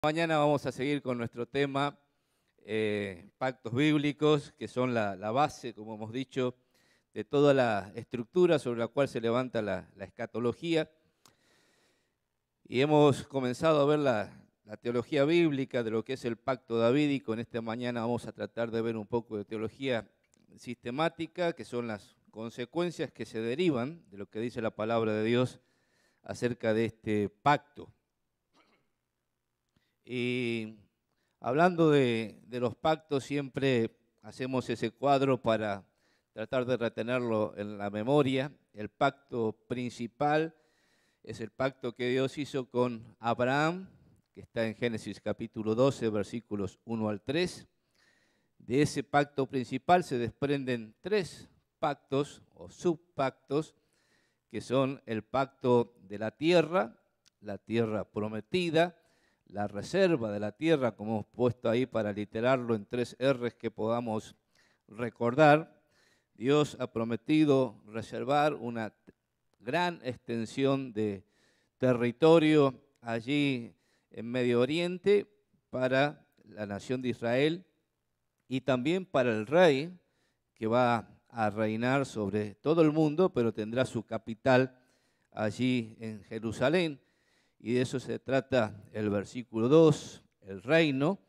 Mañana vamos a seguir con nuestro tema, pactos bíblicos, que son la base, como hemos dicho, de toda la estructura sobre la cual se levanta la escatología. Y hemos comenzado a ver la teología bíblica de lo que es el pacto davídico. En esta mañana vamos a tratar de ver un poco de teología sistemática, que son las consecuencias que se derivan de lo que dice la palabra de Dios acerca de este pacto. Y hablando de los pactos, siempre hacemos ese cuadro para tratar de retenerlo en la memoria. El pacto principal es el pacto que Dios hizo con Abraham, que está en Génesis capítulo 12, versículos 1 al 3. De ese pacto principal se desprenden tres pactos o subpactos, que son el pacto de la tierra prometida, la reserva de la tierra, como hemos puesto ahí para literarlo en 3 R's que podamos recordar. Dios ha prometido reservar una gran extensión de territorio allí en Medio Oriente para la nación de Israel y también para el rey que va a reinar sobre todo el mundo, pero tendrá su capital allí en Jerusalén. Y de eso se trata el versículo 2, el reino,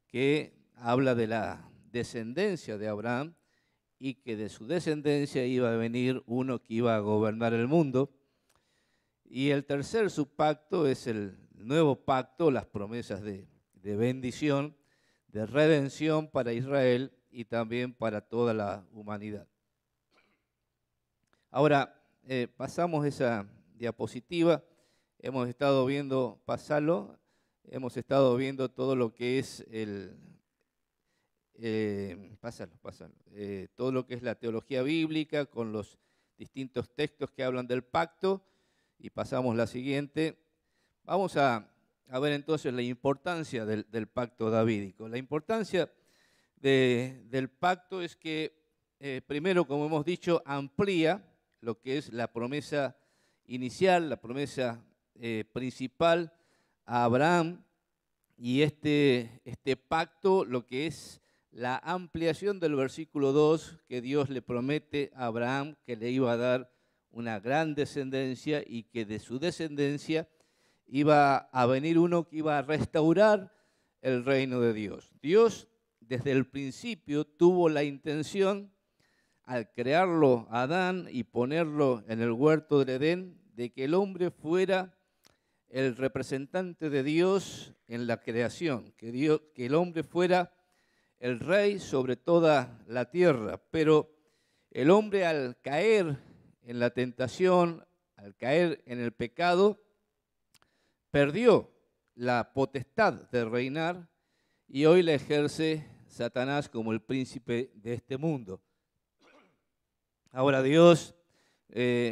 que habla de la descendencia de Abraham y que de su descendencia iba a venir uno que iba a gobernar el mundo. Y el tercer subpacto es el nuevo pacto, las promesas de bendición, de redención para Israel y también para toda la humanidad. Ahora, pasamos esa diapositiva. Hemos estado viendo, hemos estado viendo todo lo que es todo lo que es la teología bíblica con los distintos textos que hablan del pacto, y pasamos la siguiente. Vamos a ver entonces la importancia del pacto davídico. La importancia del pacto es que, primero, como hemos dicho, amplía lo que es la promesa inicial, la promesa principal a Abraham, y este pacto, lo que es la ampliación del versículo 2, que Dios le promete a Abraham que le iba a dar una gran descendencia y que de su descendencia iba a venir uno que iba a restaurar el reino de Dios. Dios desde el principio tuvo la intención, al crearlo a Adán y ponerlo en el huerto del Edén, de que el hombre fuera el representante de Dios en la creación, que el hombre fuera el rey sobre toda la tierra. Pero el hombre, al caer en la tentación, al caer en el pecado, perdió la potestad de reinar y hoy la ejerce Satanás como el príncipe de este mundo. Ahora Dios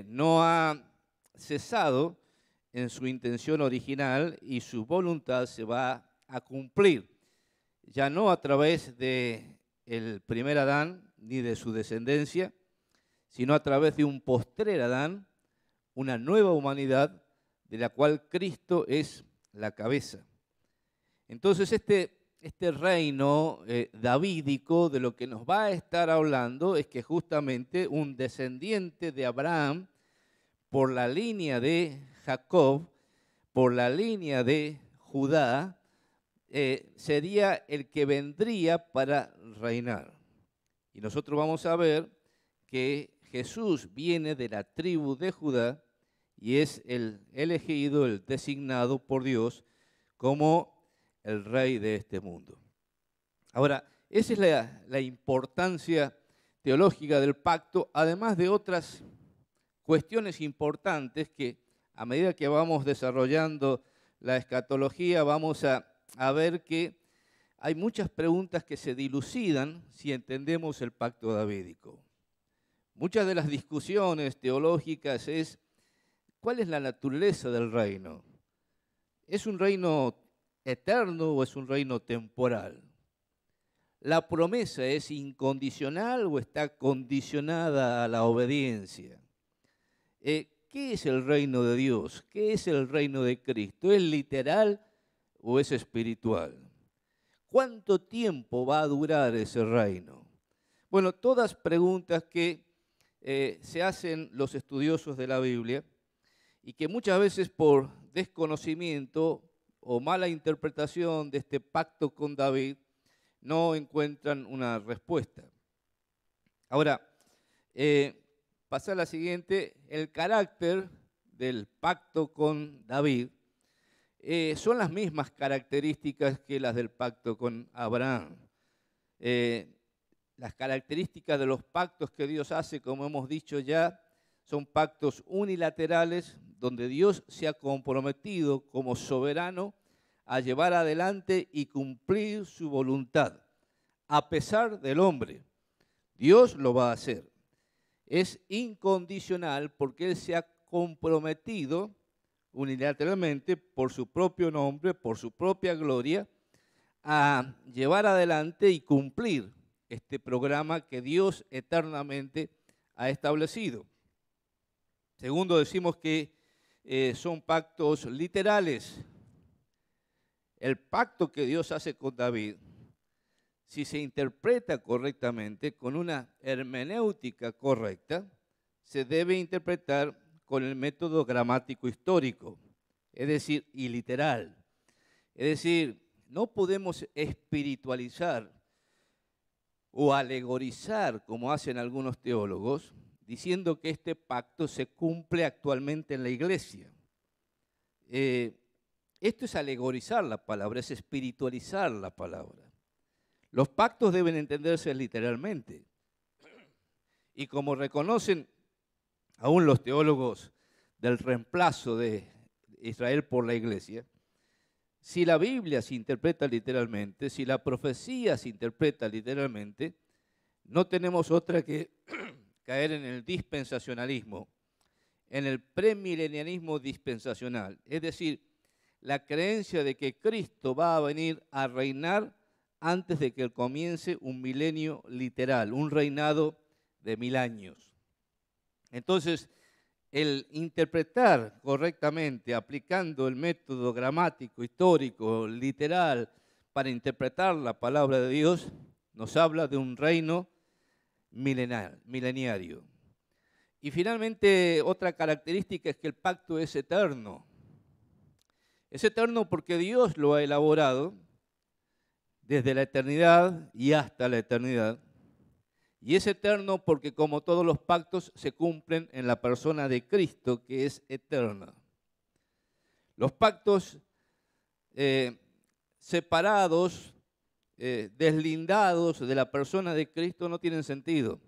no ha cesado en su intención original y su voluntad se va a cumplir, ya no a través de el primer Adán ni de su descendencia, sino a través de un postrer Adán, una nueva humanidad de la cual Cristo es la cabeza. Entonces este reino davídico, de lo que nos va a estar hablando es que justamente un descendiente de Abraham por la línea de Jacob, por la línea de Judá, sería el que vendría para reinar. Y nosotros vamos a ver que Jesús viene de la tribu de Judá y es el elegido, el designado por Dios como el rey de este mundo. Ahora, esa es la importancia teológica del pacto, además de otras cuestiones importantes que a medida que vamos desarrollando la escatología vamos a ver que hay muchas preguntas que se dilucidan si entendemos el pacto davídico. Muchas de las discusiones teológicas es ¿cuál es la naturaleza del reino? ¿Es un reino eterno o es un reino temporal? ¿La promesa es incondicional o está condicionada a la obediencia? ¿Qué es el reino de Dios? ¿Qué es el reino de Cristo? ¿Es literal o es espiritual? ¿Cuánto tiempo va a durar ese reino? Bueno, todas preguntas que se hacen los estudiosos de la Biblia y que muchas veces por desconocimiento o mala interpretación de este pacto con David no encuentran una respuesta. Ahora, pasar a la siguiente, el carácter del pacto con David son las mismas características que las del pacto con Abraham. Las características de los pactos que Dios hace, como hemos dicho ya, son pactos unilaterales donde Dios se ha comprometido como soberano a llevar adelante y cumplir su voluntad, a pesar del hombre. Dios lo va a hacer. Es incondicional porque Él se ha comprometido unilateralmente por su propio nombre, por su propia gloria, a llevar adelante y cumplir este programa que Dios eternamente ha establecido. Segundo, decimos que son pactos literales. El pacto que Dios hace con David, si se interpreta correctamente, con una hermenéutica correcta, se debe interpretar con el método gramático histórico, es decir, y literal. Es decir, no podemos espiritualizar o alegorizar, como hacen algunos teólogos, diciendo que este pacto se cumple actualmente en la iglesia. Esto es alegorizar la palabra, es espiritualizar la palabra. Los pactos deben entenderse literalmente. Y como reconocen aún los teólogos del reemplazo de Israel por la iglesia, si la Biblia se interpreta literalmente, si la profecía se interpreta literalmente, no tenemos otra que caer en el dispensacionalismo, en el premilenianismo dispensacional, es decir, la creencia de que Cristo va a venir a reinar antes de que comience un milenio literal, un reinado de 1000 años. Entonces, el interpretar correctamente, aplicando el método gramático, histórico, literal, para interpretar la palabra de Dios, nos habla de un reino mileniario. Y finalmente, otra característica es que el pacto es eterno. Es eterno porque Dios lo ha elaborado desde la eternidad y hasta la eternidad. Y es eterno porque, como todos los pactos, se cumplen en la persona de Cristo, que es eterna. Los pactos separados, deslindados de la persona de Cristo no tienen sentido.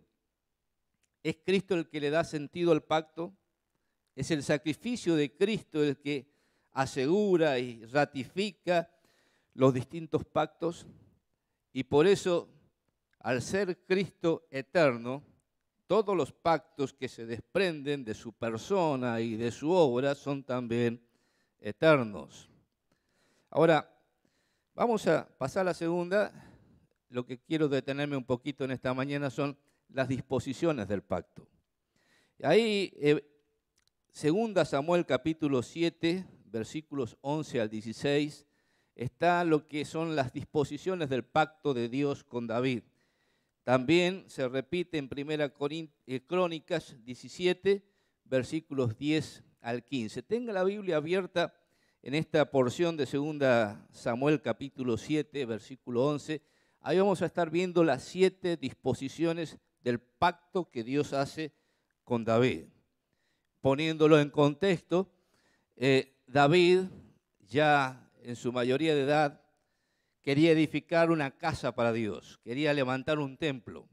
Es Cristo el que le da sentido al pacto. Es el sacrificio de Cristo el que asegura y ratifica los distintos pactos. Y por eso, al ser Cristo eterno, todos los pactos que se desprenden de su persona y de su obra son también eternos. Ahora, vamos a pasar a la segunda. Lo que quiero detenerme un poquito en esta mañana son las disposiciones del pacto. Ahí, 2 Samuel capítulo 7, versículos 11 al 16, está lo que son las disposiciones del pacto de Dios con David. También se repite en 1 Crónicas 17, versículos 10 al 15. Tenga la Biblia abierta en esta porción de 2 Samuel capítulo 7, versículo 11. Ahí vamos a estar viendo las 7 disposiciones del pacto que Dios hace con David. Poniéndolo en contexto, David, ya en su mayoría de edad, quería edificar una casa para Dios, quería levantar un templo.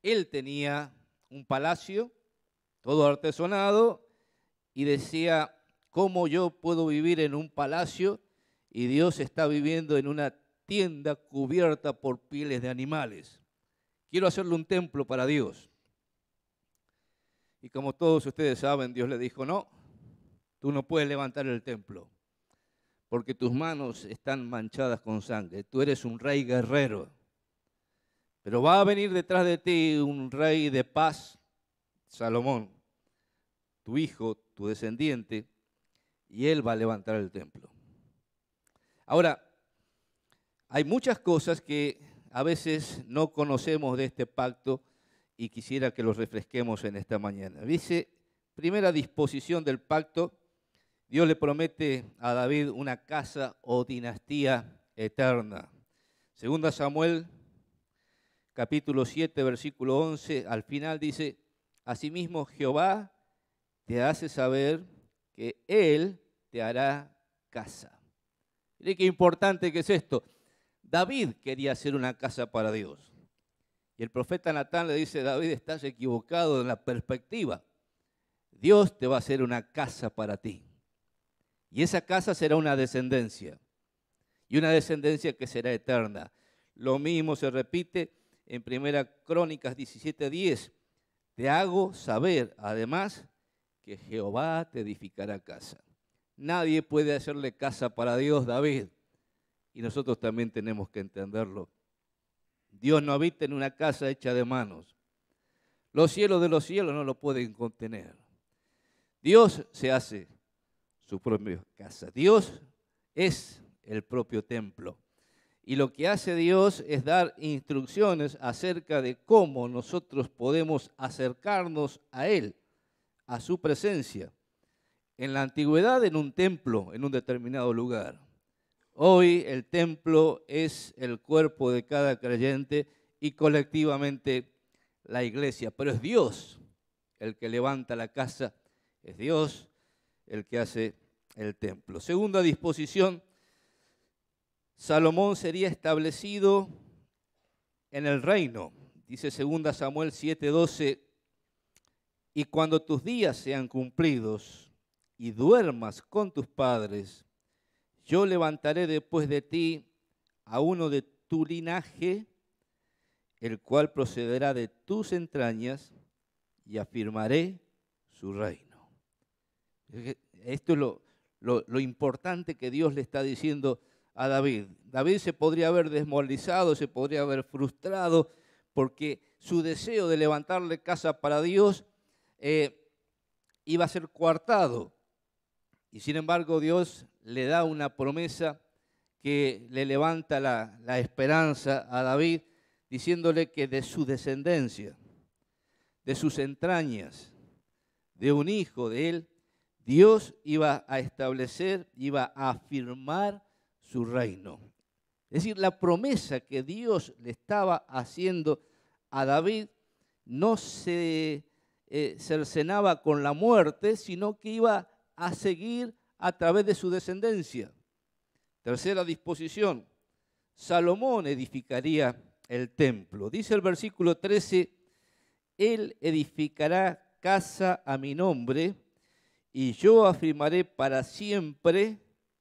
Él tenía un palacio, todo artesonado, y decía, ¿cómo yo puedo vivir en un palacio y Dios está viviendo en una tienda cubierta por pieles de animales? Quiero hacerle un templo para Dios. Y como todos ustedes saben, Dios le dijo, no, tú no puedes levantar el templo, porque tus manos están manchadas con sangre. Tú eres un rey guerrero, pero va a venir detrás de ti un rey de paz, Salomón, tu hijo, tu descendiente, y él va a levantar el templo. Ahora, hay muchas cosas que a veces no conocemos de este pacto y quisiera que los refresquemos en esta mañana. Dice, primera disposición del pacto, Dios le promete a David una casa o dinastía eterna. Segunda Samuel, capítulo 7, versículo 11, al final dice, asimismo Jehová te hace saber que Él te hará casa. Mire qué importante que es esto. David quería hacer una casa para Dios. Y el profeta Natán le dice, David, estás equivocado en la perspectiva. Dios te va a hacer una casa para ti. Y esa casa será una descendencia. Y una descendencia que será eterna. Lo mismo se repite en 1 Crónicas 17:10. Te hago saber, además, que Jehová te edificará casa. Nadie puede hacerle casa para Dios, David. Y nosotros también tenemos que entenderlo. Dios no habita en una casa hecha de manos. Los cielos de los cielos no lo pueden contener. Dios se hace su propia casa. Dios es el propio templo. Y lo que hace Dios es dar instrucciones acerca de cómo nosotros podemos acercarnos a Él, a su presencia. En la antigüedad, en un templo, en un determinado lugar. Hoy el templo es el cuerpo de cada creyente y colectivamente la iglesia. Pero es Dios el que levanta la casa, es Dios el que hace el templo. Segunda disposición, Salomón sería establecido en el reino. Dice 2 Samuel 7:12, y cuando tus días sean cumplidos y duermas con tus padres, yo levantaré después de ti a uno de tu linaje, el cual procederá de tus entrañas, y afirmaré su reino. Esto es lo importante que Dios le está diciendo a David. David se podría haber desmoralizado, se podría haber frustrado, porque su deseo de levantarle casa para Dios iba a ser coartado. Y sin embargo Dios le da una promesa que le levanta la esperanza a David, diciéndole que de su descendencia, de sus entrañas, de un hijo de él, Dios iba a establecer, iba a afirmar su reino. Es decir, la promesa que Dios le estaba haciendo a David no se cercenaba con la muerte, sino que iba a seguir a través de su descendencia. Tercera disposición, Salomón edificaría el templo. Dice el versículo 13, él edificará casa a mi nombre y yo afirmaré para siempre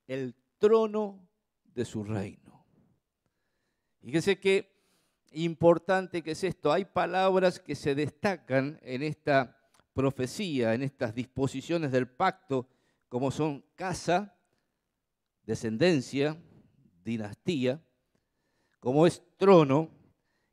el trono de su reino. Fíjese qué importante que es esto. Hay palabras que se destacan en esta profecía, en estas disposiciones del pacto, como son casa, descendencia, dinastía, como es trono.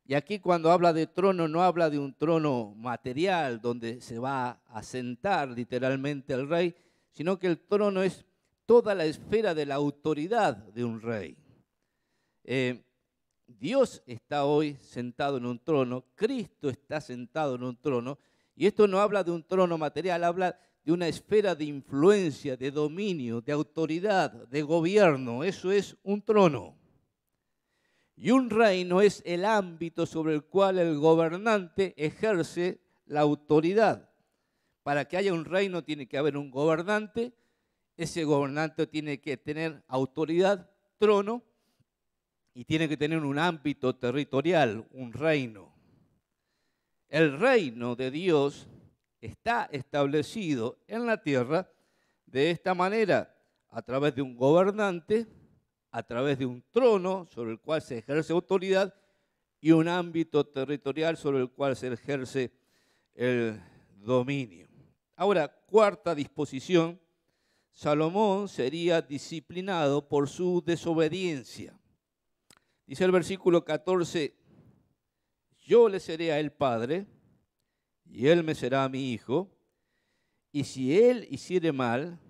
Y aquí cuando habla de trono no habla de un trono material donde se va a sentar literalmente el rey, sino que el trono es toda la esfera de la autoridad de un rey. Dios está hoy sentado en un trono, Cristo está sentado en un trono, y esto no habla de un trono material, habla de una esfera de influencia, de dominio, de autoridad, de gobierno. Eso es un trono. Y un reino es el ámbito sobre el cual el gobernante ejerce la autoridad. Para que haya un reino tiene que haber un gobernante, ese gobernante tiene que tener autoridad, trono, y tiene que tener un ámbito territorial, un reino. El reino de Dios está establecido en la tierra de esta manera, a través de un gobernante, a través de un trono sobre el cual se ejerce autoridad y un ámbito territorial sobre el cual se ejerce el dominio. Ahora, cuarta disposición, Salomón sería disciplinado por su desobediencia. Dice el versículo 14, yo le seré a él padre, y él me será mi hijo, y si él hiciere mal,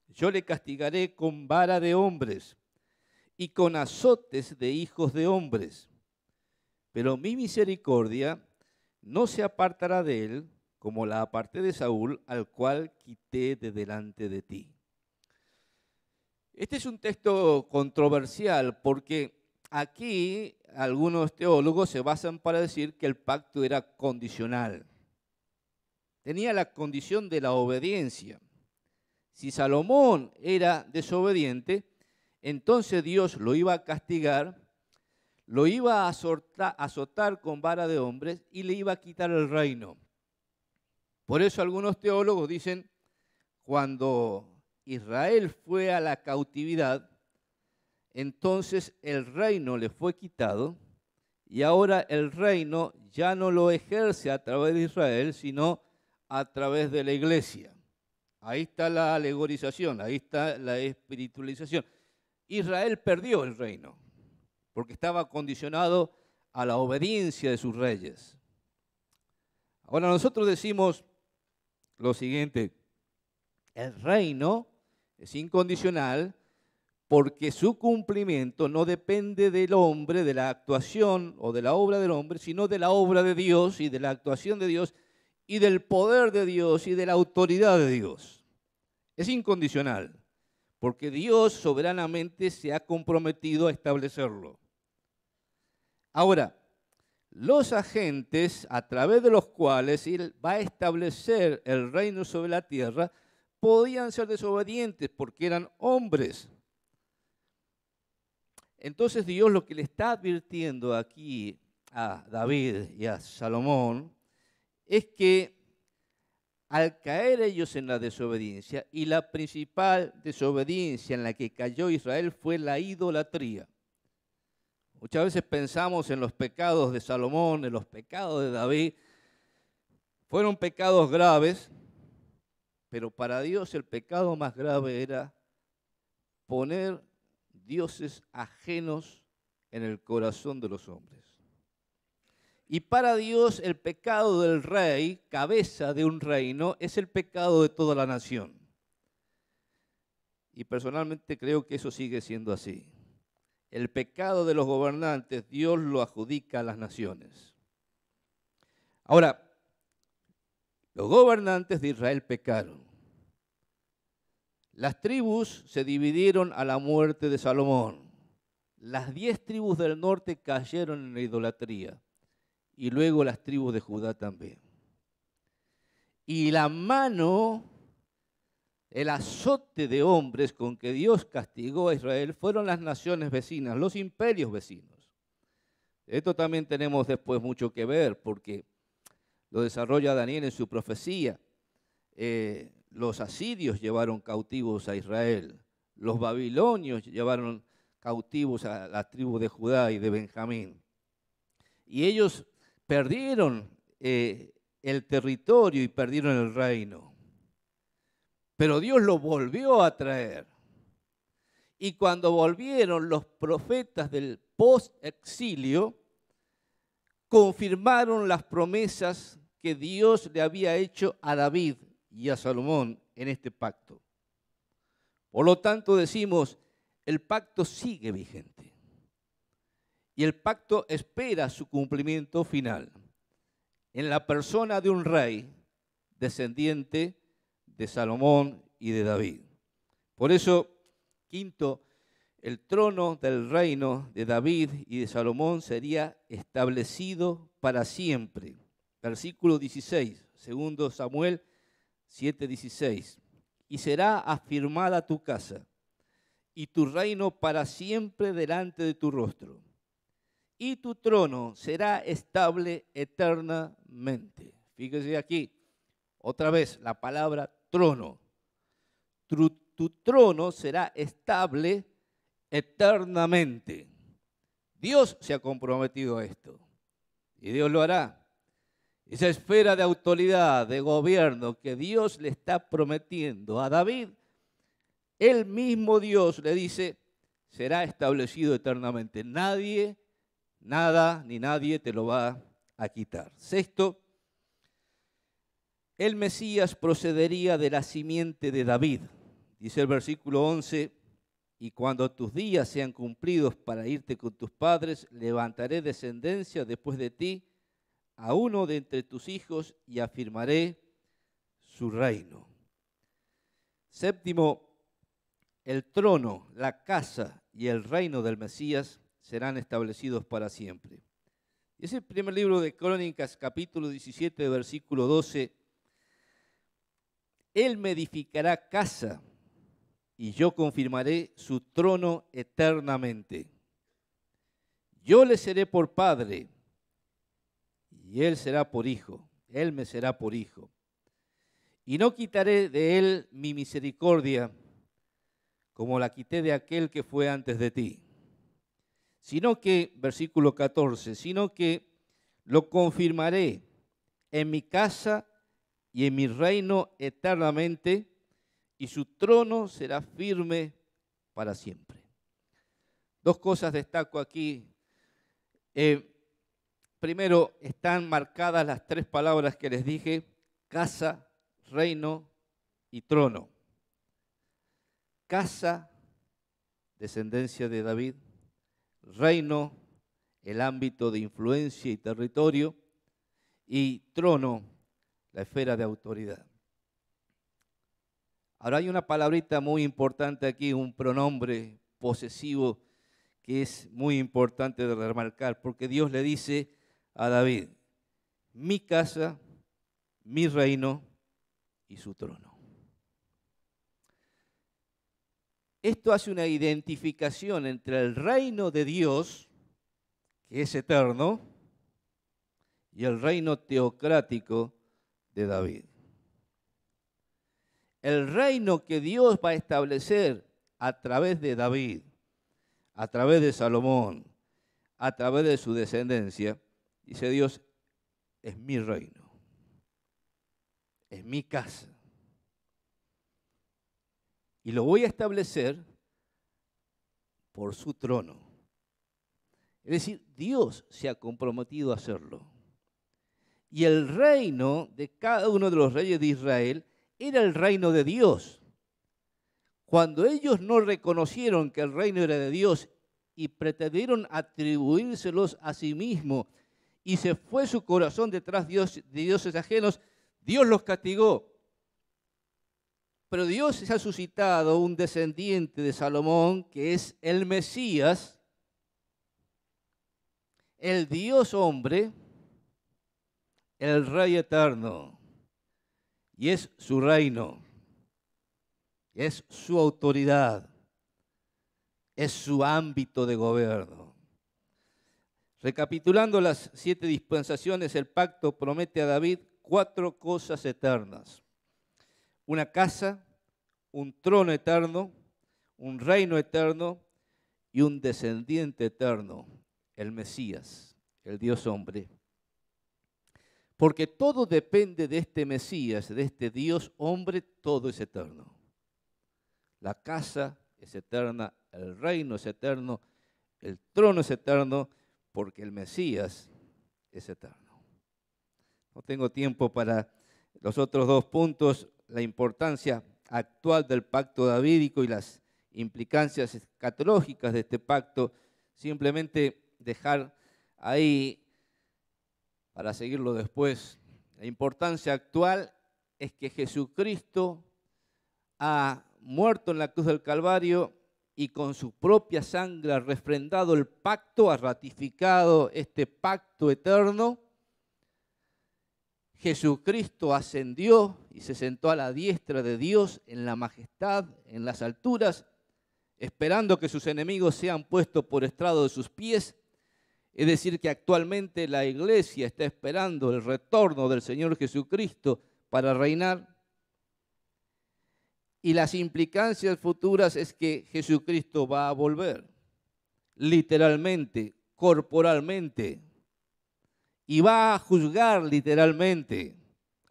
yo le castigaré con vara de hombres, y con azotes de hijos de hombres. Pero mi misericordia no se apartará de él, como la aparté de Saúl, al cual quité de delante de ti. Este es un texto controversial porque aquí algunos teólogos se basan para decir que el pacto era condicional. Tenía la condición de la obediencia. Si Salomón era desobediente, entonces Dios lo iba a castigar, lo iba a azotar con vara de hombres y le iba a quitar el reino. Por eso algunos teólogos dicen, cuando Israel fue a la cautividad, entonces el reino le fue quitado y ahora el reino ya no lo ejerce a través de Israel, sino a través de la iglesia. Ahí está la alegorización, ahí está la espiritualización. Israel perdió el reino porque estaba condicionado a la obediencia de sus reyes. Ahora nosotros decimos lo siguiente: el reino es incondicional porque su cumplimiento no depende del hombre, de la actuación o de la obra del hombre, sino de la obra de Dios y de la actuación de Dios y del poder de Dios y de la autoridad de Dios. Es incondicional porque Dios soberanamente se ha comprometido a establecerlo. Ahora, los agentes a través de los cuales Él va a establecer el reino sobre la tierra podían ser desobedientes porque eran hombres. Entonces Dios lo que le está advirtiendo aquí a David y a Salomón es que al caer ellos en la desobediencia, y la principal desobediencia en la que cayó Israel fue la idolatría. Muchas veces pensamos en los pecados de Salomón, en los pecados de David. Fueron pecados graves, pero para Dios el pecado más grave era poner dioses ajenos en el corazón de los hombres. Y para Dios el pecado del rey, cabeza de un reino, es el pecado de toda la nación. Y personalmente creo que eso sigue siendo así. El pecado de los gobernantes, Dios lo adjudica a las naciones. Ahora, los gobernantes de Israel pecaron. Las tribus se dividieron a la muerte de Salomón. Las 10 tribus del norte cayeron en la idolatría. Y luego las tribus de Judá también. Y la mano, el azote de hombres con que Dios castigó a Israel fueron las naciones vecinas, los imperios vecinos. Esto también tenemos después mucho que ver porque lo desarrolla Daniel en su profecía. Los asirios llevaron cautivos a Israel, los babilonios llevaron cautivos a las tribus de Judá y de Benjamín. Y ellos perdieron el territorio y perdieron el reino. Pero Dios lo volvió a traer. Y cuando volvieron los profetas del post-exilio, confirmaron las promesas que Dios le había hecho a David y a Salomón en este pacto. Por lo tanto decimos, el pacto sigue vigente. Y el pacto espera su cumplimiento final en la persona de un rey descendiente de Salomón y de David. Por eso, quinto, el trono del reino de David y de Salomón sería establecido para siempre. Versículo 16, 2 Samuel 7:16. Y será afirmada tu casa y tu reino para siempre delante de tu rostro. Y tu trono será estable eternamente. Fíjese aquí, otra vez la palabra trono. Tu trono será estable eternamente. Dios se ha comprometido a esto y Dios lo hará. Esa esfera de autoridad, de gobierno que Dios le está prometiendo a David, el mismo Dios le dice, será establecido eternamente. Nadie, nada ni nadie te lo va a quitar. Sexto, el Mesías procedería de la simiente de David. Dice el versículo 11, y cuando tus días sean cumplidos para irte con tus padres, levantaré descendencia después de ti a uno de entre tus hijos y afirmaré su reino. Séptimo, el trono, la casa y el reino del Mesías serán establecidos para siempre. Es el primer libro de Crónicas, capítulo 17, versículo 12. Él me edificará casa y yo confirmaré su trono eternamente. Yo le seré por padre y él será por hijo. Él me será por hijo. Y no quitaré de él mi misericordia como la quité de aquel que fue antes de ti. Sino que, versículo 14, sino que lo confirmaré en mi casa y en mi reino eternamente, y su trono será firme para siempre. Dos cosas destaco aquí. Primero, están marcadas las tres palabras que les dije: casa, reino y trono. Casa, descendencia de David; reino, el ámbito de influencia y territorio; y trono, la esfera de autoridad. Ahora hay una palabrita muy importante aquí, un pronombre posesivo que es muy importante de remarcar, porque Dios le dice a David: mi casa, mi reino y su trono. Esto hace una identificación entre el reino de Dios, que es eterno, y el reino teocrático de David. El reino que Dios va a establecer a través de David, a través de Salomón, a través de su descendencia, dice Dios, es mi reino, es mi casa. Y lo voy a establecer por su trono. Es decir, Dios se ha comprometido a hacerlo. Y el reino de cada uno de los reyes de Israel era el reino de Dios. Cuando ellos no reconocieron que el reino era de Dios y pretendieron atribuírselos a sí mismos, y se fue su corazón detrás de dioses ajenos, Dios los castigó. Pero Dios se ha suscitado un descendiente de Salomón, que es el Mesías, el Dios hombre, el Rey eterno. Y es su reino, es su autoridad, es su ámbito de gobierno. Recapitulando las 7 dispensaciones, el pacto promete a David 4 cosas eternas: una casa, un trono eterno, un reino eterno y un descendiente eterno, el Mesías, el Dios hombre. Porque todo depende de este Mesías, de este Dios hombre, todo es eterno. La casa es eterna, el reino es eterno, el trono es eterno, porque el Mesías es eterno. No tengo tiempo para los otros 2 puntos, la importancia actual del pacto davídico y las implicancias escatológicas de este pacto. Simplemente dejar ahí para seguirlo después. La importancia actual es que Jesucristo ha muerto en la cruz del Calvario y con su propia sangre ha refrendado el pacto, ha ratificado este pacto eterno. Jesucristo ascendió y se sentó a la diestra de Dios en la majestad, en las alturas, esperando que sus enemigos sean puestos por estrado de sus pies. Es decir, que actualmente la iglesia está esperando el retorno del Señor Jesucristo para reinar. Y las implicancias futuras es que Jesucristo va a volver, literalmente, corporalmente, y va a juzgar literalmente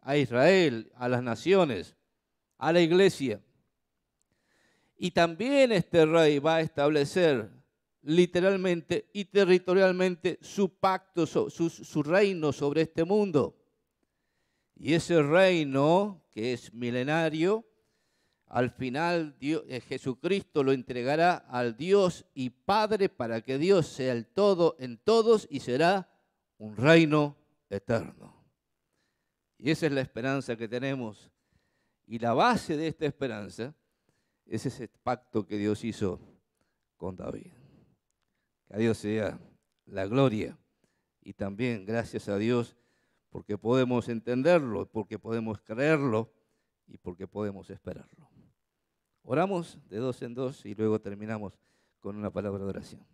a Israel, a las naciones, a la iglesia. Y también este rey va a establecer literalmente y territorialmente su pacto, su reino sobre este mundo. Y ese reino, que es milenario, Al final Jesucristo lo entregará al Dios y Padre para que Dios sea el todo en todos y será un reino eterno. Y esa es la esperanza que tenemos. Y la base de esta esperanza es ese pacto que Dios hizo con David. Que a Dios sea la gloria y también gracias a Dios porque podemos entenderlo, porque podemos creerlo y porque podemos esperarlo. Oramos de dos en dos y luego terminamos con una palabra de oración.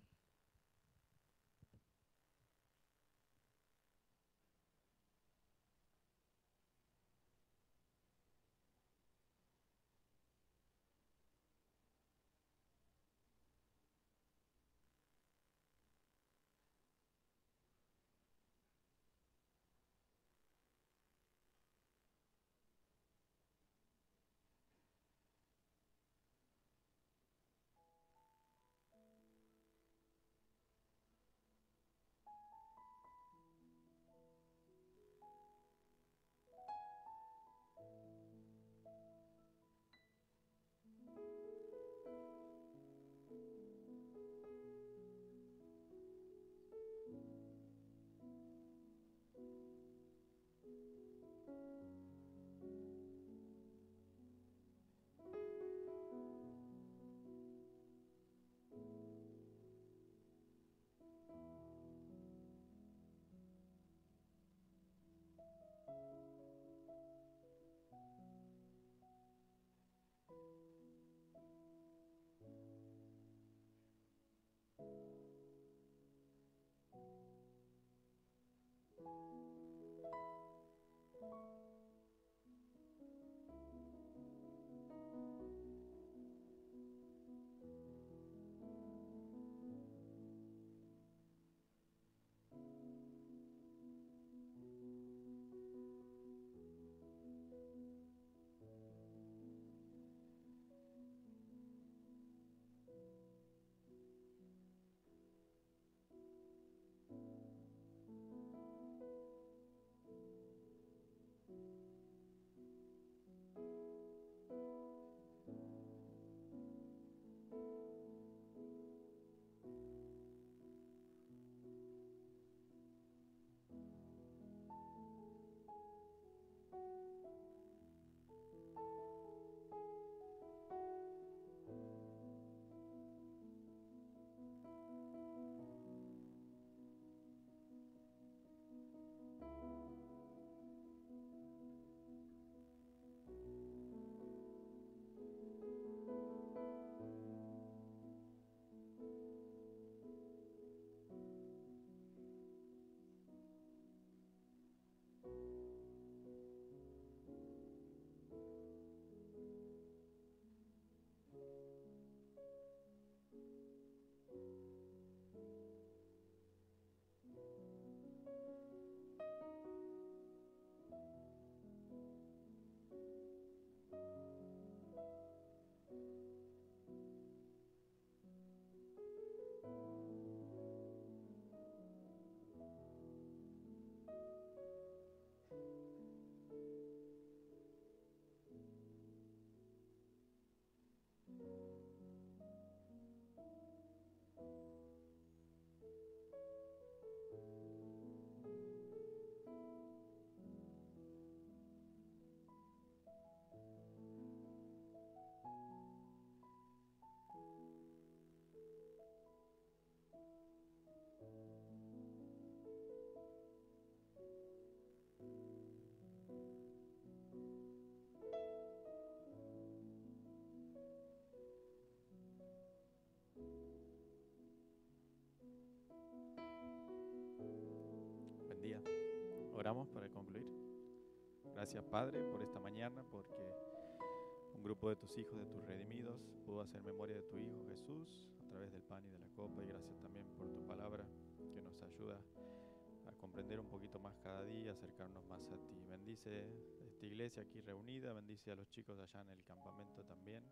Buen día. Oramos para concluir. Gracias, Padre, por esta mañana, porque un grupo de tus hijos, de tus redimidos, pudo hacer memoria de tu Hijo Jesús a través del pan y de la copa. Y gracias también por tu palabra que nos ayuda a comprender un poquito más cada día, acercarnos más a ti. Bendice esta iglesia aquí reunida, bendice a los chicos allá en el campamento también.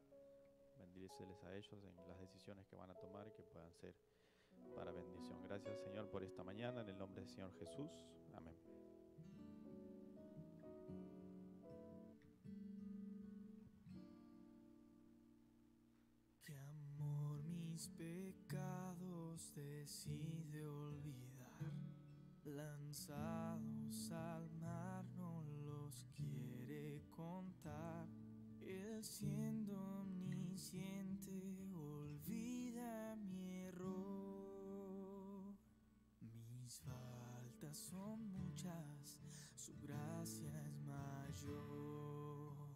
Bendíceles a ellos en las decisiones que van a tomar, que puedan ser para bendición. Gracias, Señor, por esta mañana, en el nombre del Señor Jesús. Amén. mis pecados decide olvidar, lanzados al mar no los quiere contar. Él siendo omnisciente olvida mi error. Mis faltas son muchas, su gracia es mayor.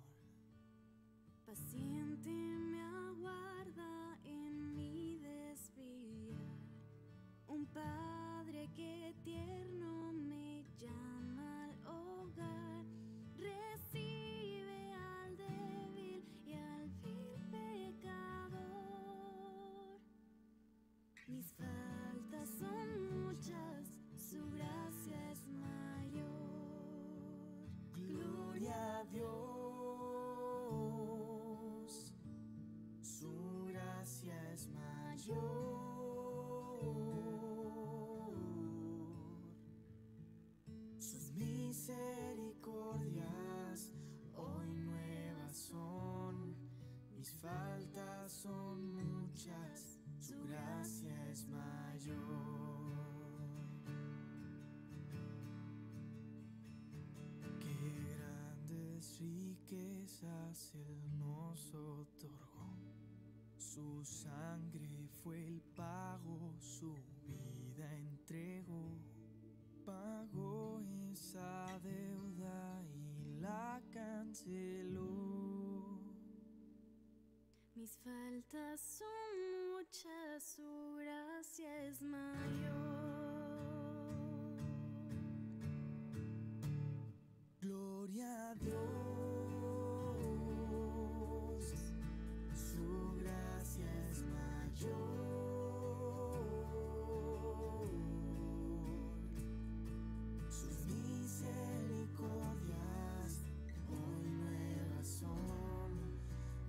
Paciente me aguarda en mi desviar, un padre que tierno me llama al hogar, recibe al débil y al vil pecador. Mis faltas son muchas, su gracia es mayor. Gloria a Dios. Su gracia es mayor, sus misericordias hoy nuevas son, mis faltas son muchas, su gracia es mayor. Qué grandes riquezas Él nos otorgó. Su sangre fue el pago, su vida entregó, pagó esa deuda y la canceló. Mis faltas son muchas, su gracia es mayor. Gloria a Dios. Su gracia es mayor, sus misericordias hoy nuevas son,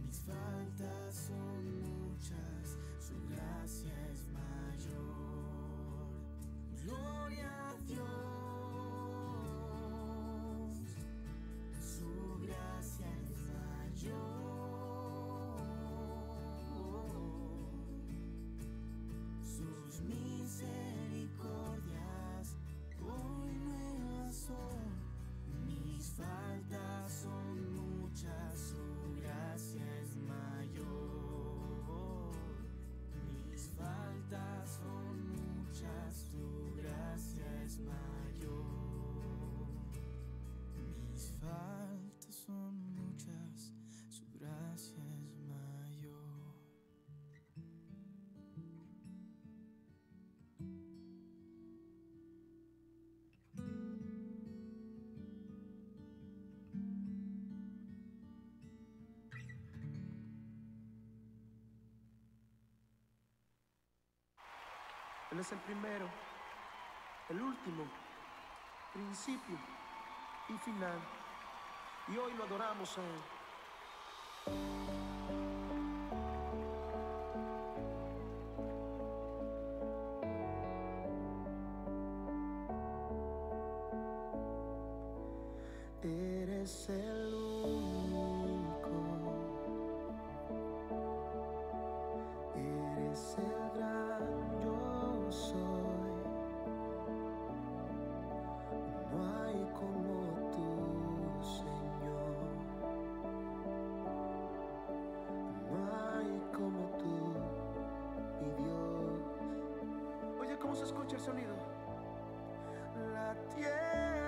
mis faltas son muchas, su gracia es mayor. Gloria a Dios, su gracia es mayor. Sus misericordias hoy nuevas son, mis faltas son muchas, su gracia es mayor. Mis faltas son muchas, su gracia es mayor. Mis faltas son muchas, su gracia es mayor. Él es el primero, el último, principio y final. Y hoy lo adoramos a Él. Eres el único, eres el gran yo soy. No hay como tú, Señor. No hay como tú, mi Dios. Oye, ¿cómo se escucha el sonido? La tierra